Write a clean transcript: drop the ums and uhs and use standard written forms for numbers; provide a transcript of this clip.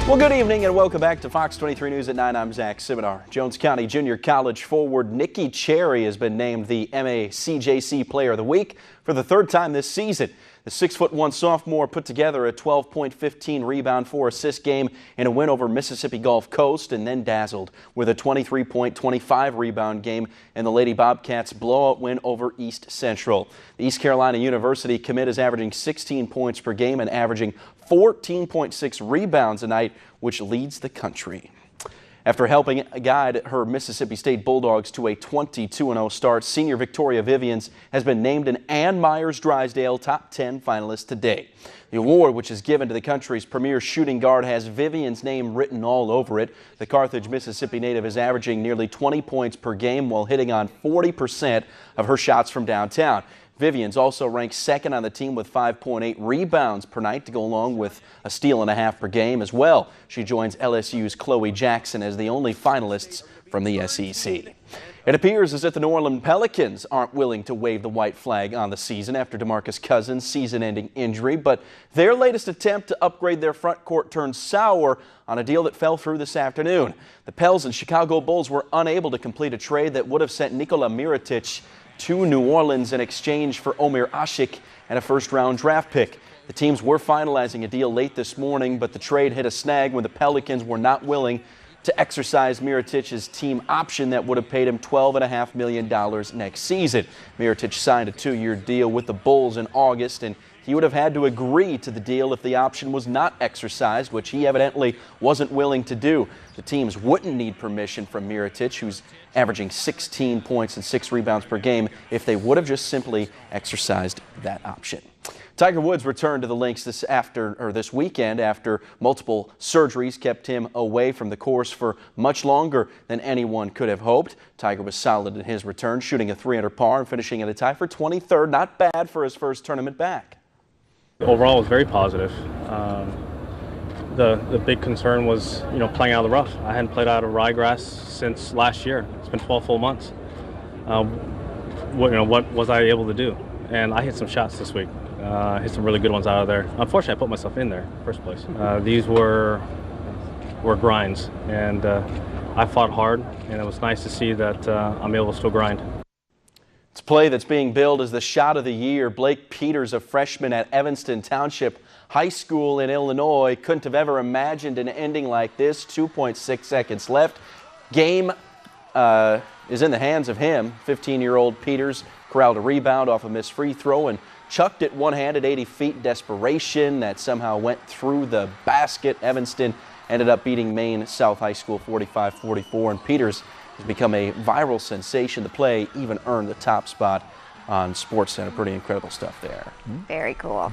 Well, good evening and welcome back to Fox 23 News at 9. I'm Zach Siminar. Jones County Junior College forward Nikki Cherry has been named the MACJC Player of the Week for the third time this season. The 6'1" sophomore put together a 12-point, 15-rebound, 4-assist game in a win over Mississippi Gulf Coast and then dazzled with a 23-point, 25-rebound game in the Lady Bobcats' blowout win over East Central. The East Carolina University commit is averaging 16 points per game and averaging 14.6 rebounds a night, which leads the country. After helping guide her Mississippi State Bulldogs to a 22-0 start, senior Victoria Vivians has been named an Ann Myers Drysdale Top 10 finalist today. The award, which is given to the country's premier shooting guard, has Vivian's name written all over it. The Carthage, Mississippi native is averaging nearly 20 points per game while hitting on 40% of her shots from downtown. Vivians also ranks second on the team with 5.8 rebounds per night to go along with a steal and a half per game as well. She joins LSU's Chloe Jackson as the only finalists from the SEC. It appears as if the New Orleans Pelicans aren't willing to wave the white flag on the season after DeMarcus Cousins' season-ending injury, but their latest attempt to upgrade their front court turned sour on a deal that fell through this afternoon. The Pels and Chicago Bulls were unable to complete a trade that would have sent Nikola Mirotic to New Orleans in exchange for Omer Asik and a first-round draft pick. The teams were finalizing a deal late this morning, but the trade hit a snag when the Pelicans were not willing to exercise Mirotic's team option that would have paid him $12.5 million next season. Mirotic signed a 2-year deal with the Bulls in August, and he would have had to agree to the deal if the option was not exercised, which he evidently wasn't willing to do. The teams wouldn't need permission from Mirotic, who's averaging 16 points and 6 rebounds per game, if they would have just simply exercised that option. Tiger Woods returned to the links this weekend after multiple surgeries kept him away from the course for much longer than anyone could have hoped. Tiger was solid in his return, shooting a 3-under par and finishing at a tie for 23rd. Not bad for his first tournament back. Overall, it was very positive. The big concern was, playing out of the rough. I hadn't played out of ryegrass since last year. It's been 12 full months. What was I able to do? And I hit some shots this week. Hit some really good ones out of there. Unfortunately, I put myself in there in the first place. These were grinds, and I fought hard, and it was nice to see that I'm able to still grind. It's a play that's being billed as the shot of the year. Blake Peters, a freshman at Evanston Township High School in Illinois, couldn't have ever imagined an ending like this. 2.6 seconds left. Game is in the hands of him. 15-year-old Peters corralled a rebound off a missed free throw and chucked it one-handed 80 feet. Desperation that somehow went through the basket. Evanston ended up beating Maine South High School 45-44, and Peters has become a viral sensation. The play even earned the top spot on SportsCenter. Pretty incredible stuff there. Very cool.